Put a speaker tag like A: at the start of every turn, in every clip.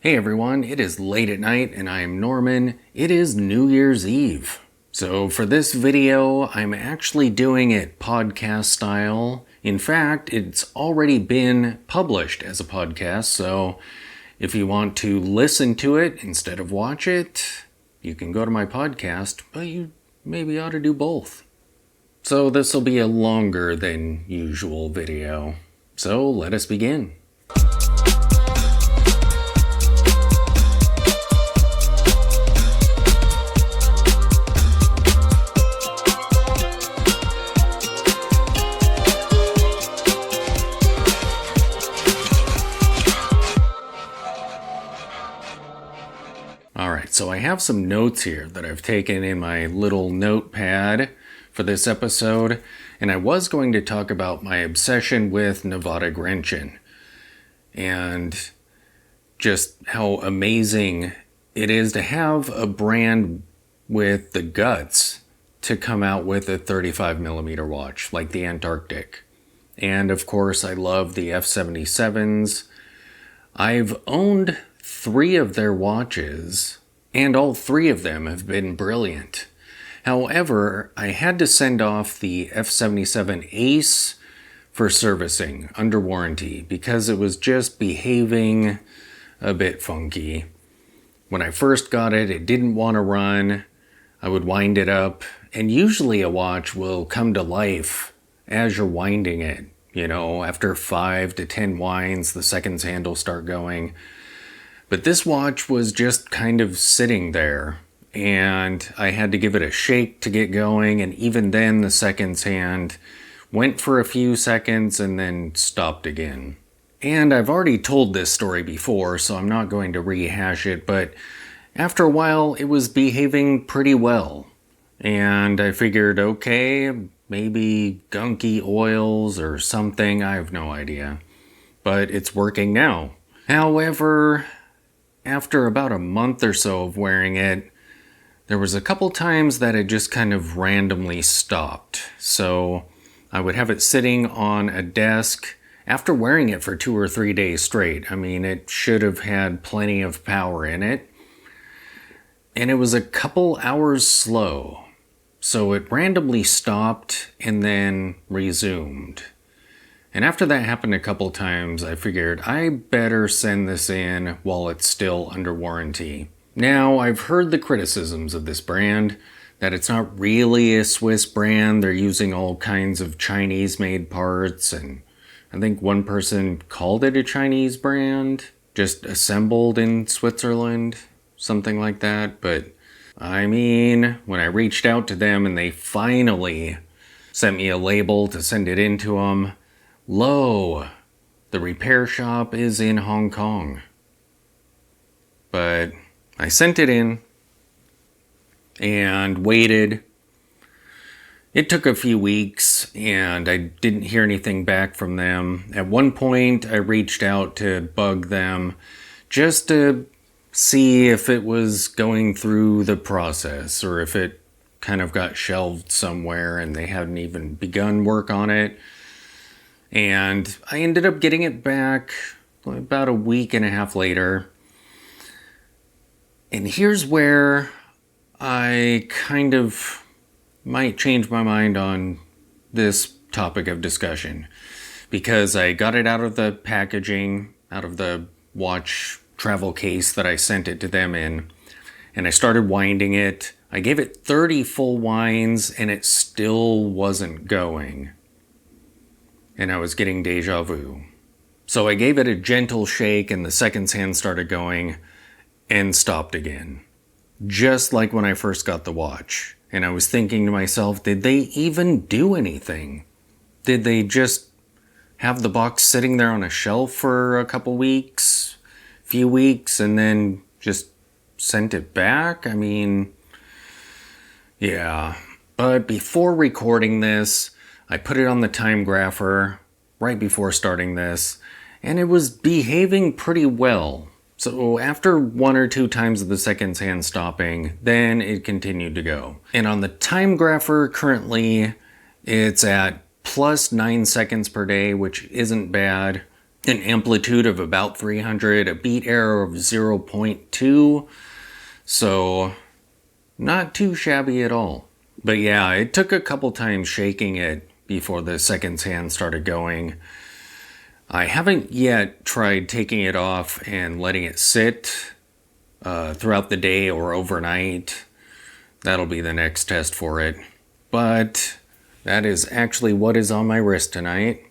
A: Hey everyone, it is late at night and I am Norman. It is New Year's Eve. So for this video, I'm actually doing it podcast style. In fact, it's already been published as a podcast, so if you want to listen to it instead of watch it, you can go to my podcast, but you maybe ought to do both. So this will be a longer than usual video. So let us begin. Alright, so I have some notes here that I've taken in my little notepad for this episode, and I was going to talk about my obsession with Nivada Grenchen, and just how amazing it is to have a brand with the guts to come out with a 35mm watch, like the Antarctic. And of course, I love the F77s. I've owned 3 of their watches, and all 3 of them have been brilliant. However, I had to send off the F77 Ace for servicing under warranty because it was just behaving a bit funky. When I first got it, it didn't want to run. I would wind it up, and usually a watch will come to life as you're winding it. You know, after 5 to 10 winds, the seconds handle start going. But this watch was just kind of sitting there, and I had to give it a shake to get going, and even then the seconds hand went for a few seconds and then stopped again. And I've already told this story before, so I'm not going to rehash it, but after a while it was behaving pretty well. And I figured, okay, maybe gunky oils or something, I have no idea. But it's working now. However, after about a month or so of wearing it, there was a couple times that it just kind of randomly stopped. So I would have it sitting on a desk after wearing it for 2 or 3 days straight. I mean, it should have had plenty of power in it. And it was a couple hours slow. So it randomly stopped and then resumed. And after that happened a couple times, I figured I better send this in while it's still under warranty. Now, I've heard the criticisms of this brand, that it's not really a Swiss brand. They're using all kinds of Chinese-made parts, and I think one person called it a Chinese brand, just assembled in Switzerland, something like that. But, I mean, when I reached out to them and they finally sent me a label to send it in to them, lo, the repair shop is in Hong Kong. But I sent it in and waited. It took a few weeks and I didn't hear anything back from them. At one point, I reached out to bug them just to see if it was going through the process or if it kind of got shelved somewhere and they hadn't even begun work on it. And I ended up getting it back about a week and a half later. And here's where I kind of might change my mind on this topic of discussion. Because I got it out of the packaging, out of the watch travel case that I sent it to them in. And I started winding it. I gave it 30 full winds and it still wasn't going. And I was getting deja vu. So I gave it a gentle shake and the seconds hand started going and stopped again. Just like when I first got the watch. And I was thinking to myself, did they even do anything? Did they just have the box sitting there on a shelf for a couple weeks, few weeks, and then just sent it back? I mean, yeah. But before recording this, I put it on the time grapher right before starting this, and it was behaving pretty well. So after 1 or 2 times of the seconds hand stopping, then it continued to go. And on the time grapher currently, it's at plus 9 seconds per day, which isn't bad. an amplitude of about 300, a beat error of 0.2, so not too shabby at all. But yeah, it took a couple times shaking it before the seconds hand started going. I haven't yet tried taking it off and letting it sit throughout the day or overnight. That'll be the next test for it. But that is actually what is on my wrist tonight.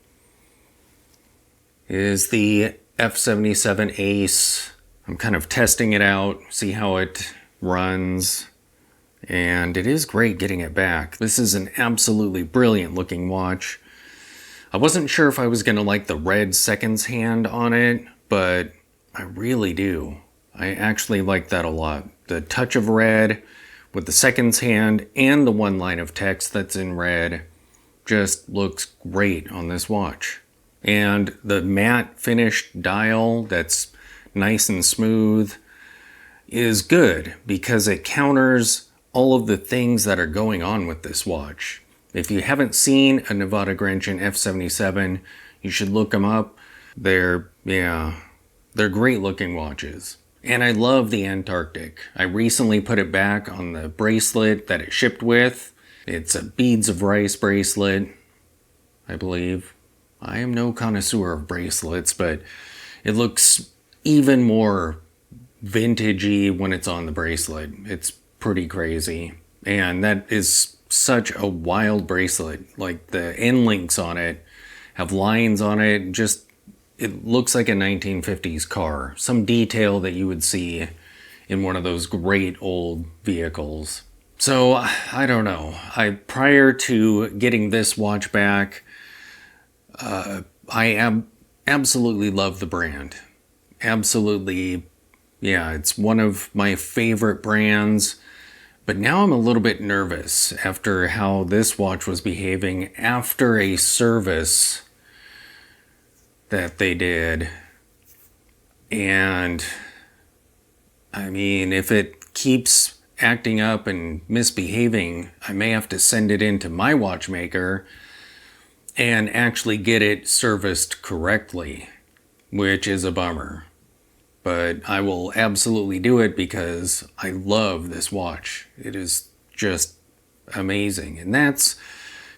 A: Is the F77 Ace. I'm kind of testing it out, see how it runs. And it is great getting it back. This is an absolutely brilliant looking watch. I wasn't sure if I was going to like the red seconds hand on it, but I really do. I actually like that a lot. The touch of red with the seconds hand and the one line of text that's in red just looks great on this watch. And the matte finished dial that's nice and smooth is good because it counters all of the things that are going on with this watch. If you haven't seen a Nivada Grenchen F77, you should look them up. They're great looking watches. And I love the Antarctic. I recently put it back on the bracelet that it shipped with. It's a beads of rice bracelet, I believe. I am no connoisseur of bracelets, but it looks even more vintagey when it's on the bracelet. It's pretty crazy. And that is such a wild bracelet. Like the end links on it have lines on it. Just, it looks like a 1950s car. Some detail that you would see in one of those great old vehicles. So, I don't know. Prior to getting this watch back, I absolutely love the brand. Absolutely, yeah, it's one of my favorite brands. But now I'm a little bit nervous after how this watch was behaving after a service that they did. And I mean, if it keeps acting up and misbehaving, I may have to send it in to my watchmaker and actually get it serviced correctly, which is a bummer. But I will absolutely do it because I love this watch. It is just amazing. And that's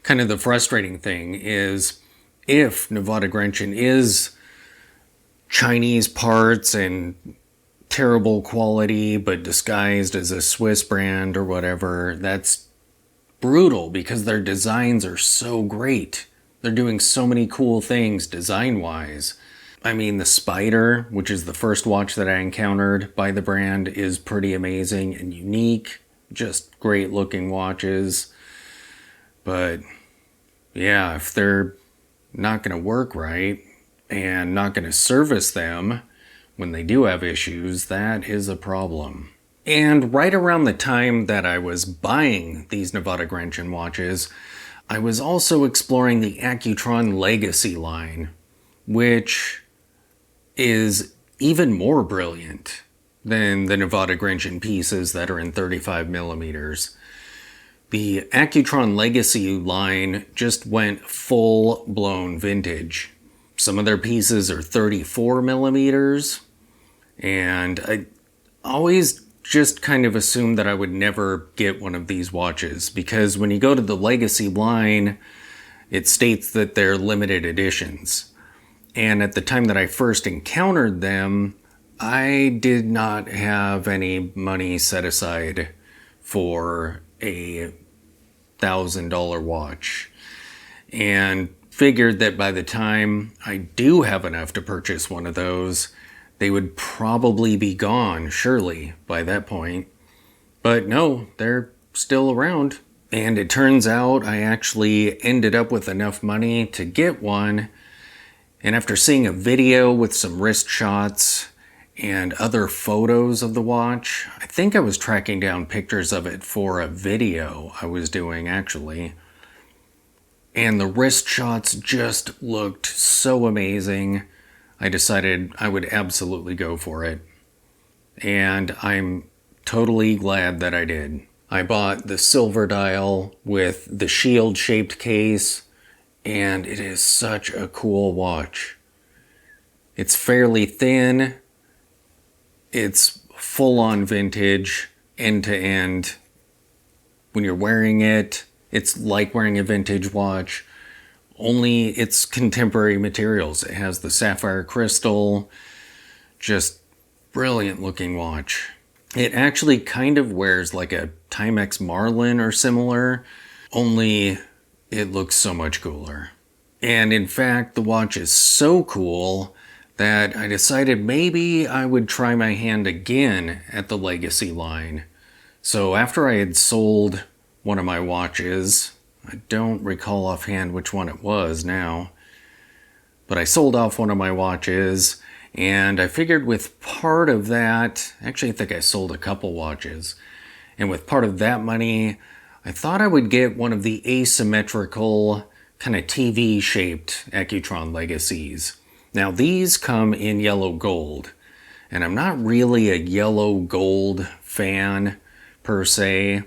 A: kind of the frustrating thing is if Nivada Grenchen is Chinese parts and terrible quality but disguised as a Swiss brand or whatever, that's brutal because their designs are so great. They're doing so many cool things design-wise. I mean, the Spider, which is the first watch that I encountered by the brand, is pretty amazing and unique. Just great looking watches. But yeah, if they're not going to work right and not going to service them when they do have issues, that is a problem. And right around the time that I was buying these Nivada Grenchen watches, I was also exploring the Accutron Legacy line, which is even more brilliant than the Nivada Grenchen pieces that are in 35 millimeters. The Accutron Legacy line just went full-blown vintage. Some of their pieces are 34 millimeters, and I always just kind of assumed that I would never get one of these watches, because when you go to the Legacy line, it states that they're limited editions. And at the time that I first encountered them, I did not have any money set aside for a $1,000 watch. And figured that by the time I do have enough to purchase one of those, they would probably be gone, surely, by that point. But no, they're still around. And it turns out I actually ended up with enough money to get one. And after seeing a video with some wrist shots and other photos of the watch, I think I was tracking down pictures of it for a video I was doing actually. And the wrist shots just looked so amazing. I decided I would absolutely go for it. And I'm totally glad that I did. I bought the silver dial with the shield-shaped case, and it is such a cool watch. It's fairly thin. It's full-on vintage, end to end. When you're wearing it, it's like wearing a vintage watch, only it's contemporary materials. It has the sapphire crystal, just brilliant looking watch. It actually kind of wears like a Timex Marlin or similar, only it looks so much cooler. And in fact, the watch is so cool that I decided maybe I would try my hand again at the Legacy line. So after I had sold one of my watches, I don't recall offhand which one it was now, but I sold off one of my watches, and I figured with part of that, actually I think I sold a couple watches, and with part of that money, I thought I would get one of the asymmetrical, kind of TV-shaped Accutron Legacies. Now these come in yellow gold, and I'm not really a yellow gold fan per se.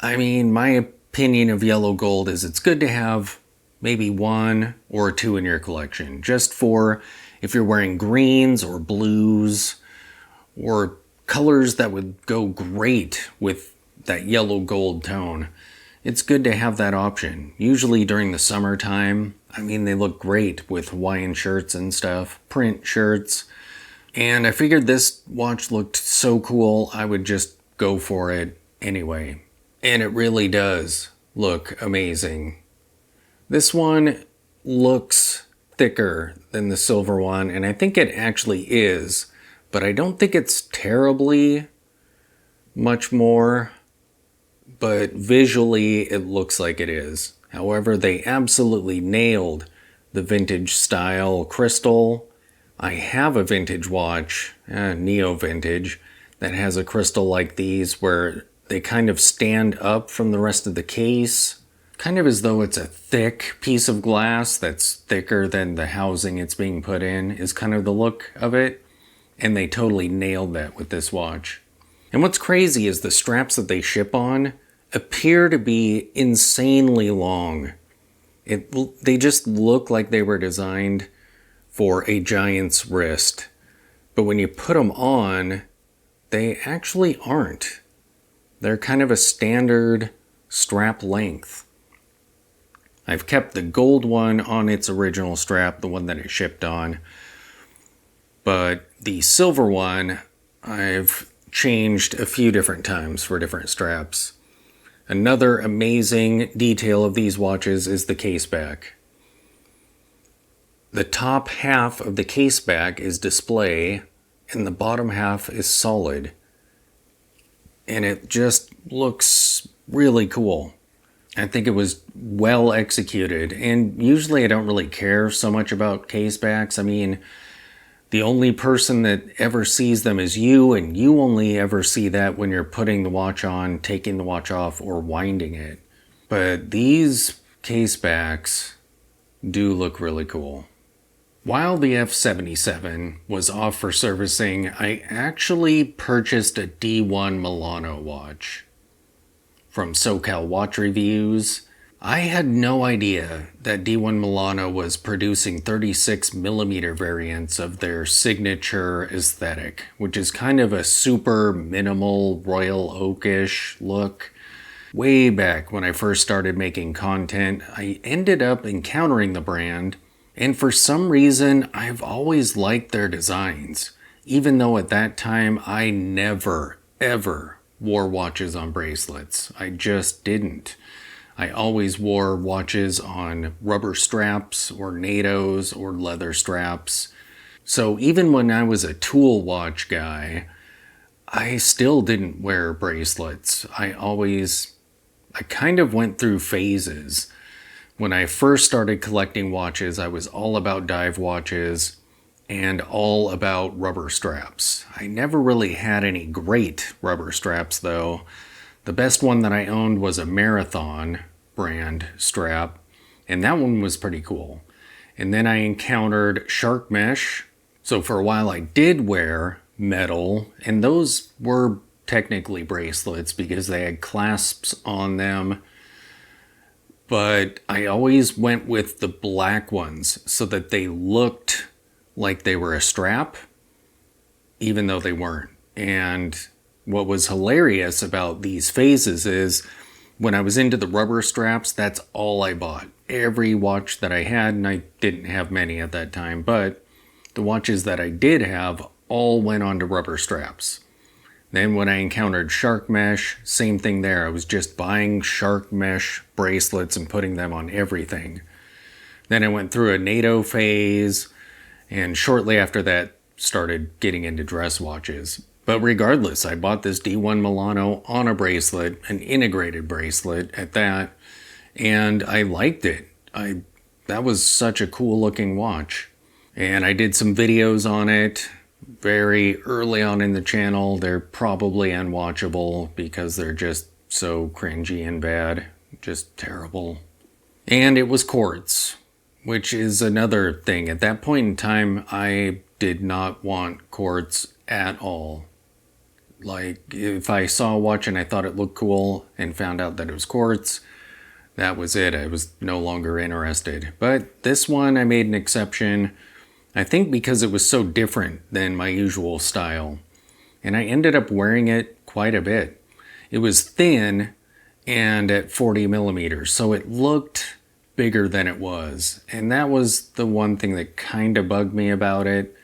A: I mean, my opinion of yellow gold is it's good to have maybe one or two in your collection, just for if you're wearing greens or blues or colors that would go great with that yellow gold tone. It's good to have that option. Usually during the summertime, I mean, they look great with Hawaiian shirts and stuff, print shirts. And I figured this watch looked so cool, I would just go for it anyway. And it really does look amazing. This one looks thicker than the silver one, and I think it actually is, but I don't think it's terribly much more. But visually it looks like it is. However, they absolutely nailed the vintage style crystal. I have a vintage watch, neo-vintage, that has a crystal like these where they kind of stand up from the rest of the case, kind of as though it's a thick piece of glass that's thicker than the housing it's being put in, is kind of the look of it. And they totally nailed that with this watch. And what's crazy is the straps that they ship on appear to be insanely long. They just look like they were designed for a giant's wrist. But when you put them on, they actually aren't. They're kind of a standard strap length. I've kept the gold one on its original strap, the one that it shipped on. But the silver one, I've changed a few different times for different straps. Another amazing detail of these watches is the case back. The top half of the case back is display, and the bottom half is solid. And it just looks really cool. I think it was well executed, and usually I don't really care so much about case backs. I mean, the only person that ever sees them is you, and you only ever see that when you're putting the watch on, taking the watch off, or winding it. But these case backs do look really cool. While the F77 was off for servicing, I actually purchased a D1 Milano watch from SoCal Watch Reviews. I had no idea that D1 Milano was producing 36mm variants of their signature aesthetic, which is kind of a super minimal royal oakish look. Way back when I first started making content, I ended up encountering the brand, and for some reason I've always liked their designs, even though at that time I never, ever wore watches on bracelets. I just didn't. I always wore watches on rubber straps or NATOs or leather straps. So even when I was a tool watch guy, I still didn't wear bracelets. I kind of went through phases. When I first started collecting watches, I was all about dive watches and all about rubber straps. I never really had any great rubber straps though. The best one that I owned was a Marathon brand strap, and that one was pretty cool. And then I encountered shark mesh. So for a while I did wear metal, and those were technically bracelets because they had clasps on them. But I always went with the black ones so that they looked like they were a strap, even though they weren't. And what was hilarious about these phases is when I was into the rubber straps, that's all I bought. Every watch that I had, and I didn't have many at that time, but the watches that I did have all went onto rubber straps. Then when I encountered shark mesh, same thing there. I was just buying shark mesh bracelets and putting them on everything. Then I went through a NATO phase, and shortly after that started getting into dress watches. But regardless, I bought this D1 Milano on a bracelet, an integrated bracelet at that, and I liked it. That was such a cool looking watch. And I did some videos on it very early on in the channel. They're probably unwatchable because they're just so cringy and bad. Just terrible. And it was quartz, which is another thing. At that point in time, I did not want quartz at all. Like, if I saw a watch and I thought it looked cool and found out that it was quartz, that was it. I was no longer interested. But this one, I made an exception. I think because it was so different than my usual style. And I ended up wearing it quite a bit. It was thin and at 40 millimeters, so it looked bigger than it was. And that was the one thing that kind of bugged me about it.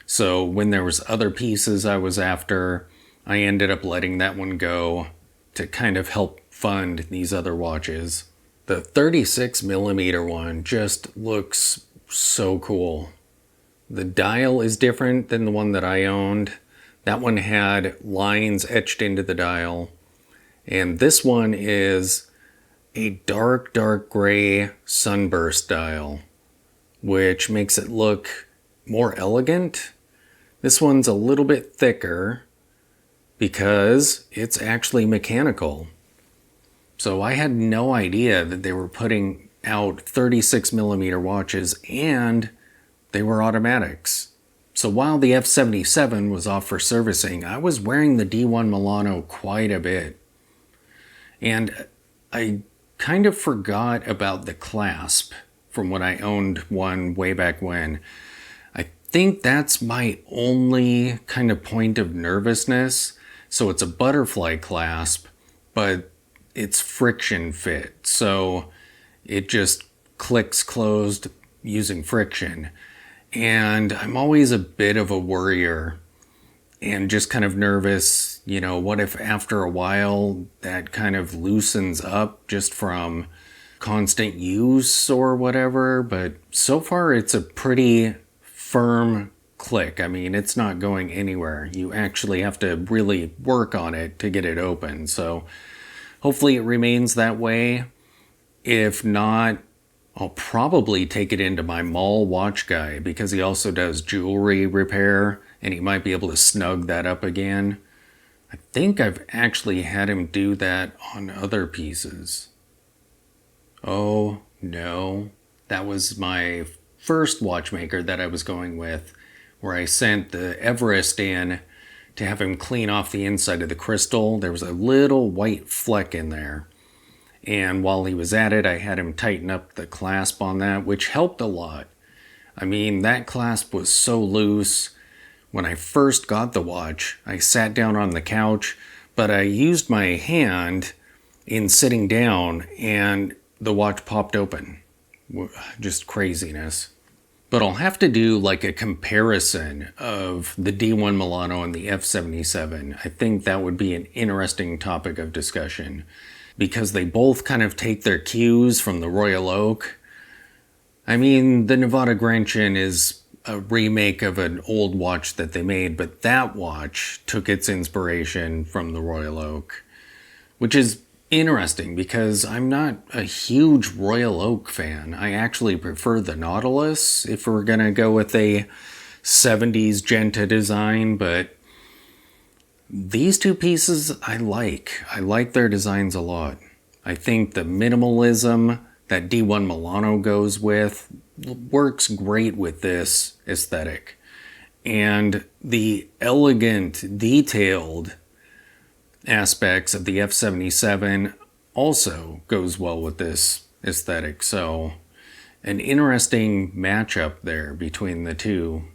A: So when there was other pieces I was after, I ended up letting that one go to kind of help fund these other watches. The 36 millimeter one just looks so cool. The dial is different than the one that I owned. That one had lines etched into the dial. And this one is a dark gray sunburst dial, which makes it look more elegant. This one's a little bit thicker because it's actually mechanical. So I had no idea that they were putting out 36 millimeter watches and they were automatics. So while the F77 was off for servicing, I was wearing the D1 Milano quite a bit. And I kind of forgot about the clasp from when I owned one way back when. I think that's my only kind of point of nervousness. So it's a butterfly clasp, but it's friction fit. So it just clicks closed using friction. And I'm always a bit of a worrier and just kind of nervous, what if after a while that kind of loosens up just from constant use or whatever. But so far it's a pretty firm click. I mean, it's not going anywhere. You actually have to really work on it to get it open. So hopefully it remains that way. If not, I'll probably take it into my mall watch guy because he also does jewelry repair and he might be able to snug that up again. I think I've actually had him do that on other pieces. Oh no, that was my first watchmaker that I was going with, where I sent the Everest in to have him clean off the inside of the crystal. There was a little white fleck in there. And while he was at it, I had him tighten up the clasp on that, which helped a lot. I mean, that clasp was so loose. When I first got the watch, I sat down on the couch, but I used my hand in sitting down and the watch popped open. Just craziness. But I'll have to do like a comparison of the D1 Milano and the F77. I think that would be an interesting topic of discussion because they both kind of take their cues from the Royal Oak. I mean, the Nivada Grenchen is a remake of an old watch that they made, but that watch took its inspiration from the Royal Oak, which is interesting because I'm not a huge Royal Oak fan. I actually prefer the Nautilus if we're gonna go with a 70s Genta design, but these two pieces I like. I like their designs a lot. I think the minimalism that D1 Milano goes with works great with this aesthetic. And the elegant, detailed aspects of the F77 also goes well with this aesthetic. So an interesting matchup there between the two.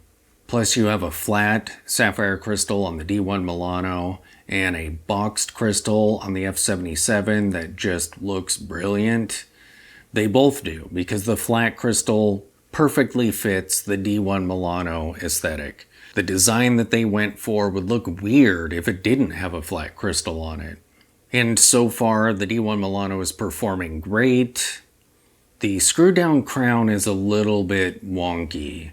A: Plus you have a flat sapphire crystal on the D1 Milano and a boxed crystal on the F77 that just looks brilliant. They both do, because the flat crystal perfectly fits the D1 Milano aesthetic. The design that they went for would look weird if it didn't have a flat crystal on it. And so far, the D1 Milano is performing great. The screw down crown is a little bit wonky.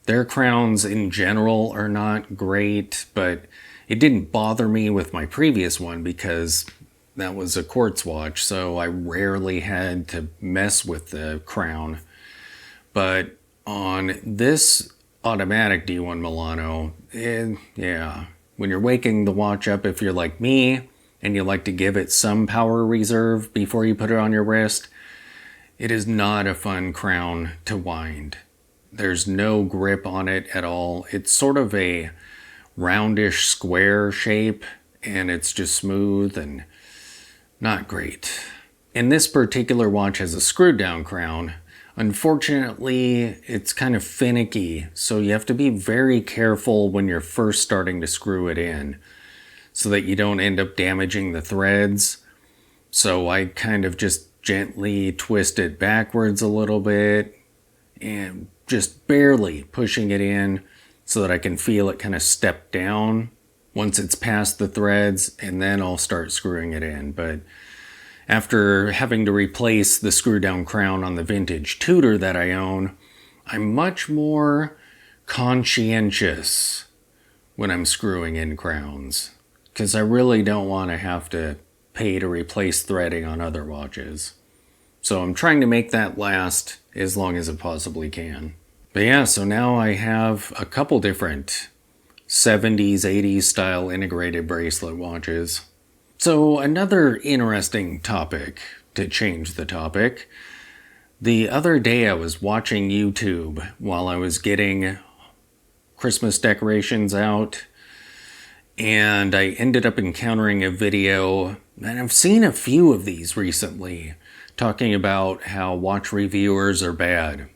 A: Their crowns in general are not great, but it didn't bother me with my previous one because that was a quartz watch, so I rarely had to mess with the crown. But on this automatic D1 Milano, yeah, when you're waking the watch up, if you're like me and you like to give it some power reserve before you put it on your wrist, it is not a fun crown to wind. There's no grip on it at all. It's sort of a roundish square shape, and it's just smooth and not great. And this particular watch has a screwed down crown. Unfortunately, it's kind of finicky, so you have to be very careful when you're first starting to screw it in so that you don't end up damaging the threads. So I kind of just gently twist it backwards a little bit and just barely pushing it in so that I can feel it kind of step down once it's past the threads, and then I'll start screwing it in. But after having to replace the screw down crown on the vintage Tudor that I own, I'm much more conscientious when I'm screwing in crowns, because I really don't want to have to pay to replace threading on other watches. So I'm trying to make that last as long as it possibly can. But yeah, so now I have a couple different 70s, 80s style integrated bracelet watches. So another interesting topic, to change the topic. The other day I was watching YouTube while I was getting Christmas decorations out, and I ended up encountering a video, and I've seen a few of these recently, talking about how watch reviewers are bad.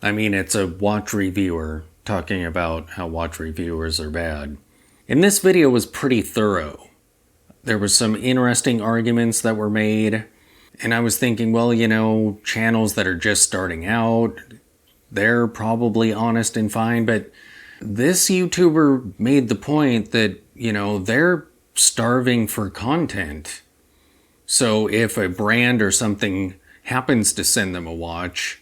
A: I mean, it's a watch reviewer talking about how watch reviewers are bad. And this video was pretty thorough. There was some interesting arguments that were made, and I was thinking, well, you know, channels that are just starting out, they're probably honest and fine, but this YouTuber made the point that, you know, they're starving for content. So if a brand or something happens to send them a watch,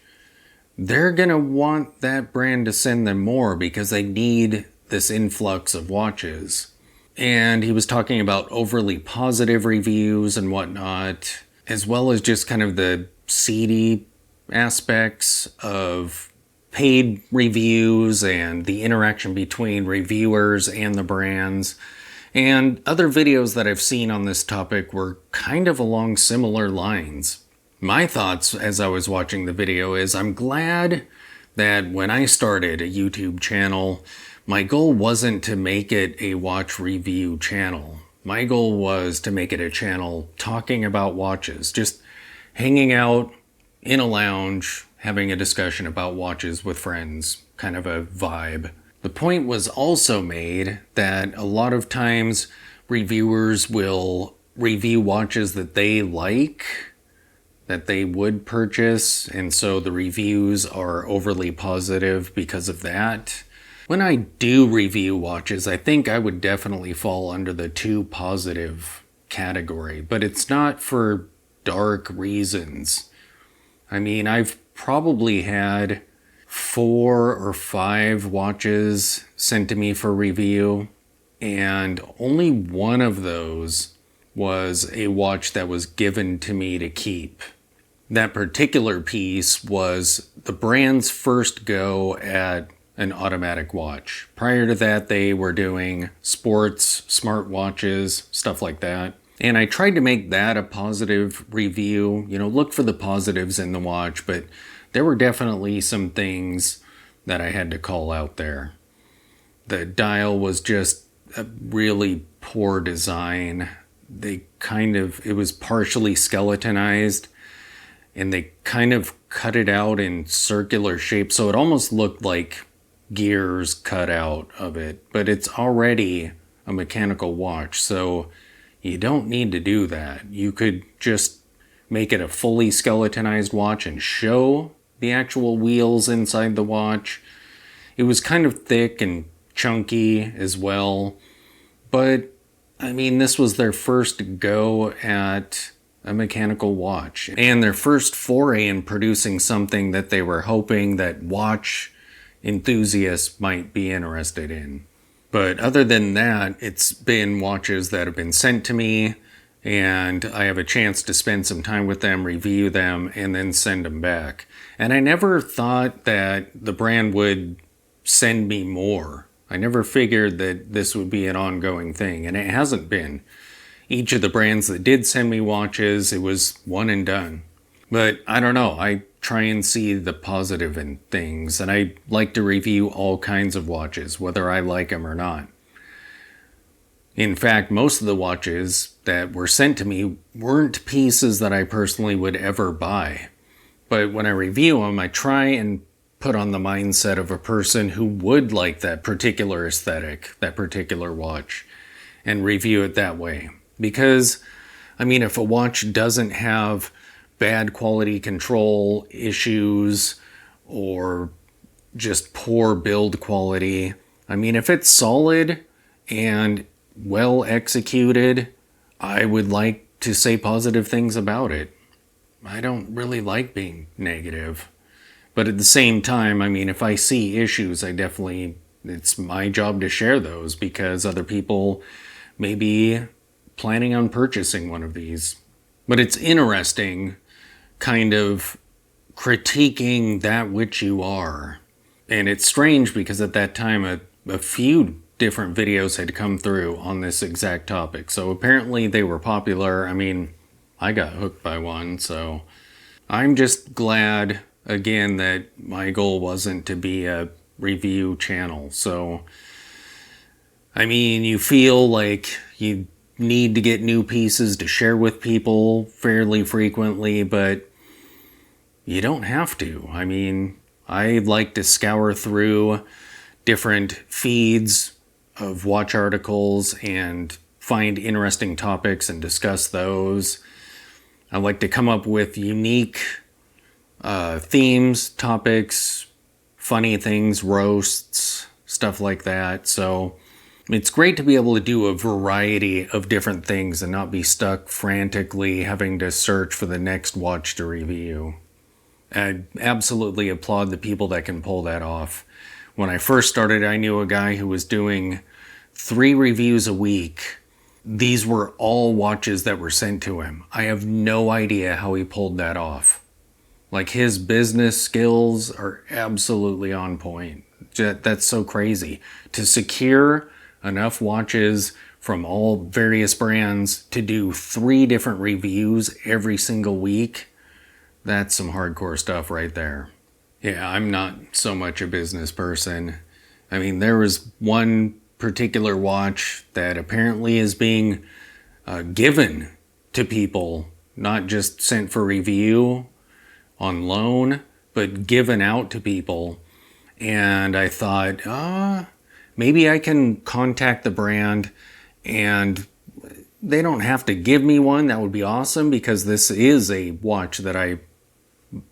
A: they're gonna want that brand to send them more because they need this influx of watches. And he was talking about overly positive reviews and whatnot, as well as just kind of the seedy aspects of paid reviews and the interaction between reviewers and the brands. And other videos that I've seen on this topic were kind of along similar lines. My thoughts as I was watching the video is I'm glad that when I started a YouTube channel, my goal wasn't to make it a watch review channel. My goal was to make it a channel talking about watches, just hanging out in a lounge, having a discussion about watches with friends, kind of a vibe. The point was also made that a lot of times reviewers will review watches that they like, that they would purchase, and so the reviews are overly positive because of that. When I do review watches, I think I would definitely fall under the too positive category, but it's not for dark reasons. I mean, I've probably had 4 or 5 watches sent to me for review, and only one of those was a watch that was given to me to keep. That particular piece was the brand's first go at an automatic watch. Prior to that, they were doing sports, smart watches, stuff like that. And I tried to make that a positive review, you know, look for the positives in the watch, but there were definitely some things that I had to call out there. The dial was just a really poor design. It was partially skeletonized, and they kind of cut it out in circular shape, so it almost looked like gears cut out of it, but it's already a mechanical watch, so you don't need to do that. You could just make it a fully skeletonized watch and show the actual wheels inside the watch. It was kind of thick and chunky as well, but I mean, this was their first go at a mechanical watch and their first foray in producing something that they were hoping that watch enthusiasts might be interested in. But other than that, it's been watches that have been sent to me, and I have a chance to spend some time with them, review them, and then send them back. And I never thought that the brand would send me more. I never figured that this would be an ongoing thing, and it hasn't been. Each of the brands that did send me watches, it was one and done. But I don't know, I try and see the positive in things, and I like to review all kinds of watches, whether I like them or not. In fact, most of the watches that were sent to me weren't pieces that I personally would ever buy. But when I review them, I try and put on the mindset of a person who would like that particular aesthetic, that particular watch, and review it that way. Because, I mean, if a watch doesn't have bad quality control issues or just poor build quality, I mean, if it's solid and well executed, I would like to say positive things about it. I don't really like being negative. But at the same time, I mean, if I see issues, it's my job to share those because other people may be planning on purchasing one of these. But it's interesting kind of critiquing that which you are. And it's strange because at that time, a few different videos had come through on this exact topic. So apparently they were popular. I mean, I got hooked by one, so I'm just glad again that my goal wasn't to be a review channel. So I mean, you feel like you need to get new pieces to share with people fairly frequently, but you don't have to. I mean, I like to scour through different feeds of watch articles and find interesting topics and discuss those. I like to come up with unique themes, topics, funny things, roasts, stuff like that. So it's great to be able to do a variety of different things and not be stuck frantically having to search for the next watch to review. I absolutely applaud the people that can pull that off. When I first started, I knew a guy who was doing 3 reviews a week. These were all watches that were sent to him. I have no idea how he pulled that off. Like, his business skills are absolutely on point. That's so crazy. To secure enough watches from all various brands to do 3 different reviews every single week, that's some hardcore stuff right there. Yeah, I'm not so much a business person. I mean, there was one particular watch that apparently is being given to people, not just sent for review on loan, but given out to people. And I thought, maybe I can contact the brand and they don't have to give me one. That would be awesome because this is a watch that I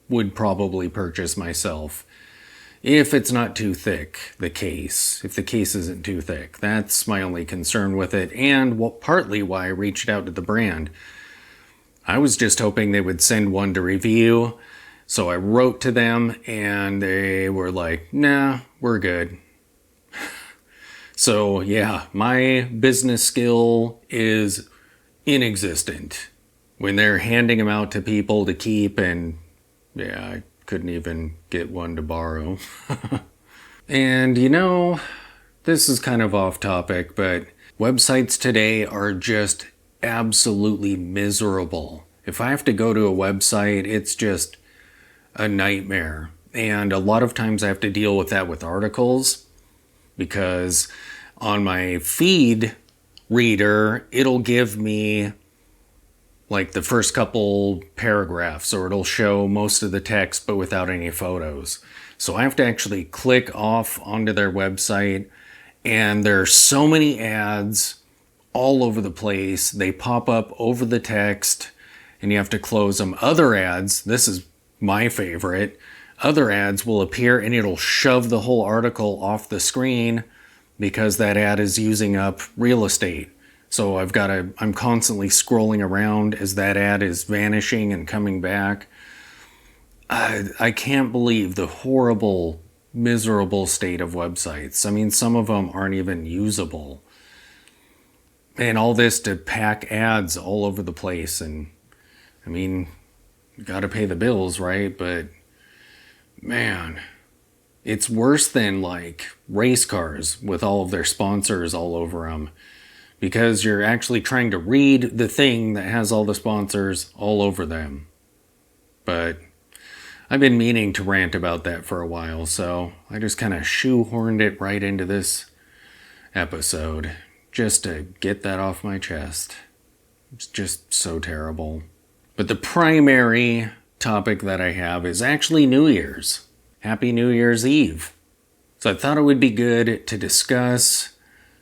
A: would probably purchase myself. If it's not too thick, if the case isn't too thick. That's my only concern with it, and partly why I reached out to the brand. I was just hoping they would send one to review, so I wrote to them, and they were like, nah, we're good. So yeah, my business skill is inexistent. When they're handing them out to people to keep, and yeah, I couldn't even get one to borrow. And this is kind of off topic, but websites today are just absolutely miserable. If I have to go to a website, it's just a nightmare. And a lot of times I have to deal with that with articles because on my feed reader, it'll give me like the first couple paragraphs, or it'll show most of the text but without any photos. So I have to actually click off onto their website, and there are so many ads all over the place. They pop up over the text, and you have to close them. Other ads, this is my favorite, other ads will appear and it'll shove the whole article off the screen because that ad is using up real estate. So I'm constantly scrolling around as that ad is vanishing and coming back. I can't believe the horrible, miserable state of websites. I mean, some of them aren't even usable. And all this to pack ads all over the place. And I mean, you gotta pay the bills, right? But man, it's worse than like race cars with all of their sponsors all over them, because you're actually trying to read the thing that has all the sponsors all over them. But I've been meaning to rant about that for a while, so I just kind of shoehorned it right into this episode just to get that off my chest. It's just so terrible. But the primary topic that I have is actually New Year's. Happy New Year's Eve. So I thought it would be good to discuss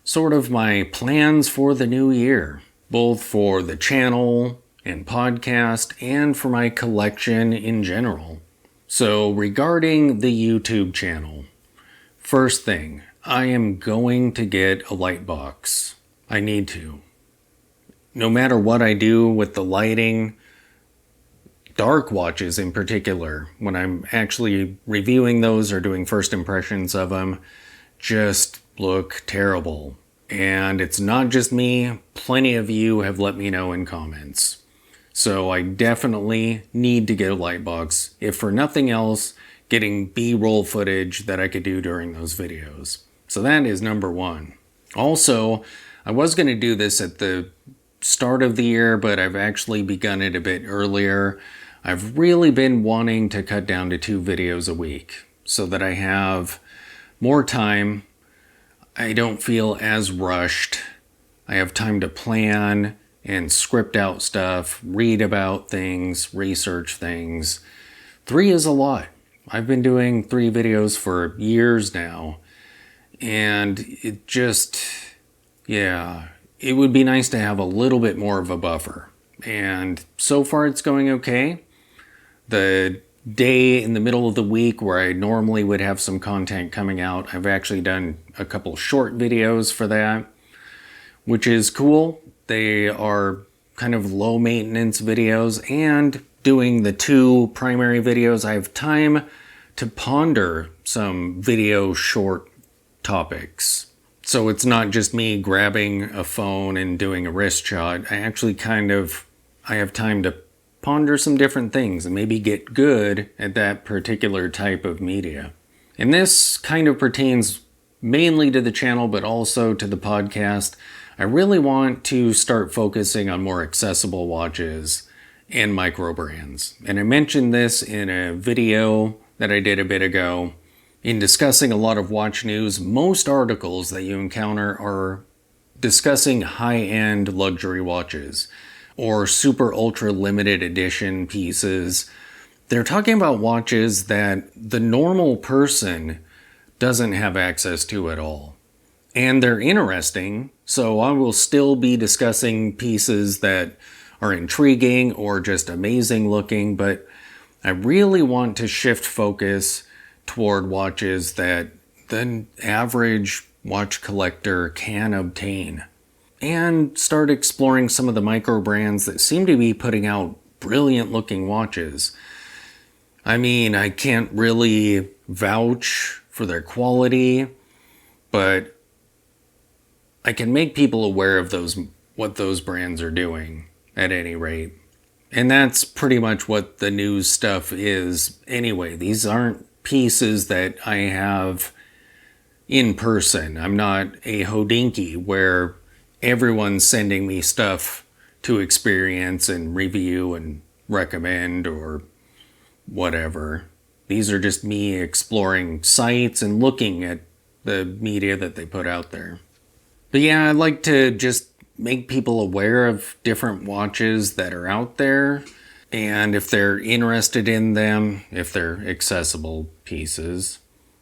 A: sort of my plans for the new year, both for the channel and podcast and for my collection in general. So regarding the YouTube channel, first thing, I am going to get a light box. I need to. No matter what I do with the lighting, dark watches in particular, when I'm actually reviewing those or doing first impressions of them, just look terrible. And it's not just me, plenty of you have let me know in comments. So I definitely need to get a light box, if for nothing else, getting B-roll footage that I could do during those videos. So that is number one. Also, I was going to do this at the start of the year, but I've actually begun it a bit earlier. I've really been wanting to cut down to 2 videos a week so that I have more time. I don't feel as rushed. I have time to plan and script out stuff, read about things, research things. 3 is a lot. I've been doing 3 videos for years now, and it just, yeah, it would be nice to have a little bit more of a buffer. And so far it's going okay. The day in the middle of the week where I normally would have some content coming out, I've actually done a couple short videos for that, which is cool. They are kind of low maintenance videos, and doing the 2 primary videos, I have time to ponder some video short topics. So it's not just me grabbing a phone and doing a wrist shot. I have time to ponder some different things and maybe get good at that particular type of media. And this kind of pertains mainly to the channel, but also to the podcast. I really want to start focusing on more accessible watches and micro brands. And I mentioned this in a video that I did a bit ago. In discussing a lot of watch news, most articles that you encounter are discussing high-end luxury watches or super ultra limited edition pieces. They're talking about watches that the normal person doesn't have access to at all. And they're interesting, so I will still be discussing pieces that are intriguing or just amazing looking, but I really want to shift focus toward watches that the average watch collector can obtain, and start exploring some of the micro brands that seem to be putting out brilliant looking watches. I mean, I can't really vouch for their quality, but I can make people aware of what those brands are doing at any rate. And that's pretty much what the news stuff is anyway. These aren't pieces that I have in person. I'm not a Hodinky where everyone's sending me stuff to experience and review and recommend or whatever. These are just me exploring sites and looking at the media that they put out there. But yeah, I'd like to just make people aware of different watches that are out there, and if they're interested in them, if they're accessible, pieces,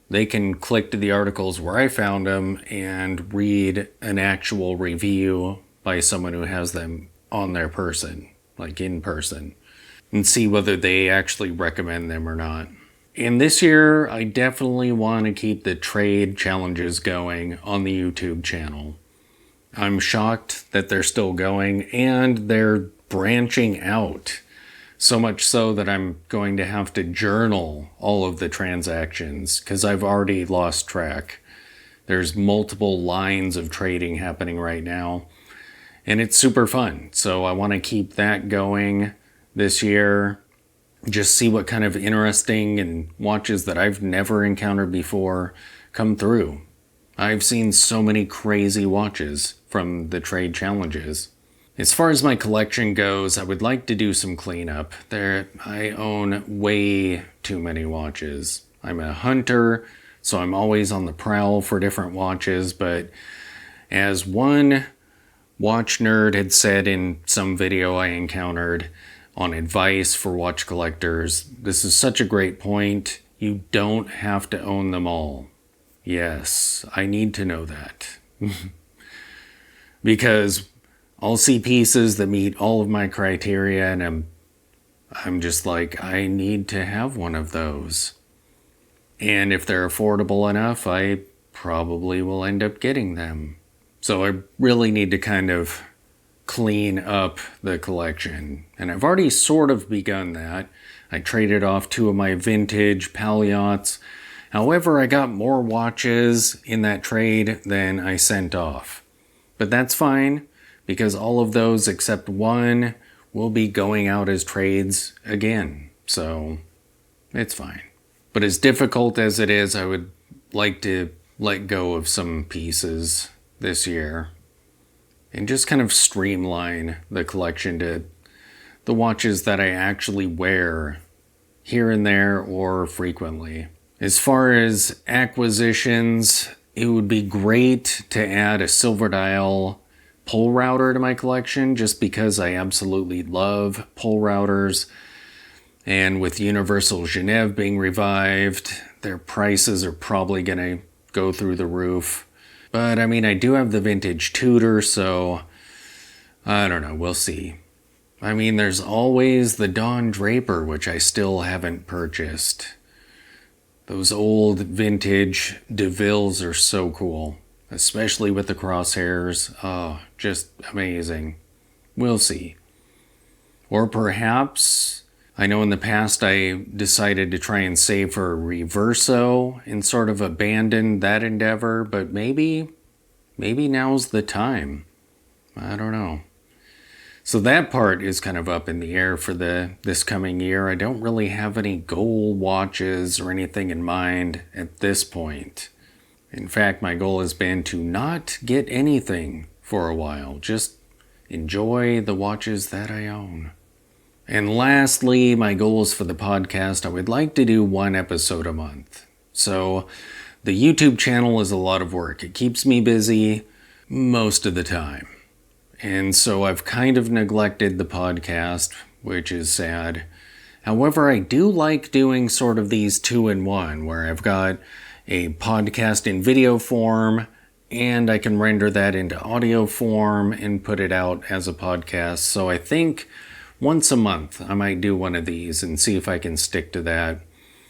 A: they can click to the articles where I found them and read an actual review by someone who has them on their person, like in person, and see whether they actually recommend them or not. And this year, I definitely want to keep the trade challenges going on the YouTube channel. I'm shocked that they're still going, and they're branching out. So much so that I'm going to have to journal all of the transactions, because I've already lost track. There's multiple lines of trading happening right now, and it's super fun. So I want to keep that going this year. Just see what kind of interesting and watches that I've never encountered before come through. I've seen so many crazy watches from the trade challenges. As far as my collection goes, I would like to do some cleanup. I own way too many watches. I'm a hunter, so I'm always on the prowl for different watches, but as one watch nerd had said in some video I encountered on advice for watch collectors, this is such a great point. You don't have to own them all. Yes, I need to know that. Because I'll see pieces that meet all of my criteria and I'm just like, I need to have one of those. And if they're affordable enough, I probably will end up getting them. So I really need to kind of clean up the collection. And I've already sort of begun that. I traded off 2 of my vintage Paliots. However, I got more watches in that trade than I sent off. But that's fine, because all of those except one will be going out as trades again. So it's fine. But as difficult as it is, I would like to let go of some pieces this year and just kind of streamline the collection to the watches that I actually wear here and there or frequently. As far as acquisitions, it would be great to add a silver dial pull router to my collection, just because I absolutely love pull routers. And with Universal Genève being revived, their prices are probably going to go through the roof. But I mean, I do have the vintage Tudor, so I don't know, we'll see. I mean, there's always the Don Draper, which I still haven't purchased. Those old vintage DeVilles are so cool, especially with the crosshairs. Oh, just amazing. We'll see. Or perhaps, I know in the past I decided to try and save for a Reverso and sort of abandon that endeavor, but maybe now's the time. I don't know. So that part is kind of up in the air for this coming year. I don't really have any goal watches or anything in mind at this point. In fact, my goal has been to not get anything for a while. Just enjoy the watches that I own. And lastly, my goals for the podcast, I would like to do 1 episode a month. So the YouTube channel is a lot of work. It keeps me busy most of the time. And so I've kind of neglected the podcast, which is sad. However, I do like doing sort of these 2-in-1, where I've got a podcast in video form, and I can render that into audio form and put it out as a podcast. So I think once a month I might do one of these and see if I can stick to that.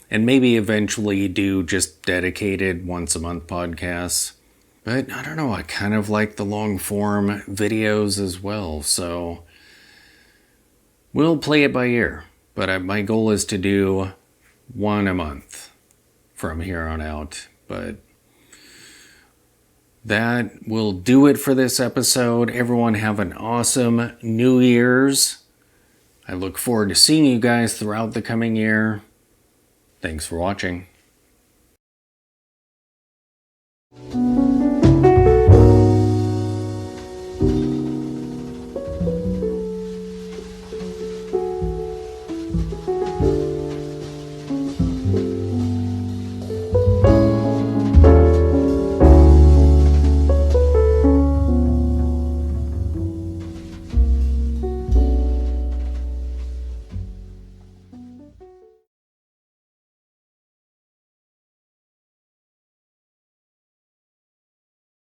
A: And maybe eventually do just dedicated once a month podcasts. But I don't know, I kind of like the long form videos as well, so we'll play it by ear. But my goal is to do 1 a month from here on out. But that will do it for this episode. Everyone have an awesome New Year's. I look forward to seeing you guys throughout the coming year. Thanks for watching.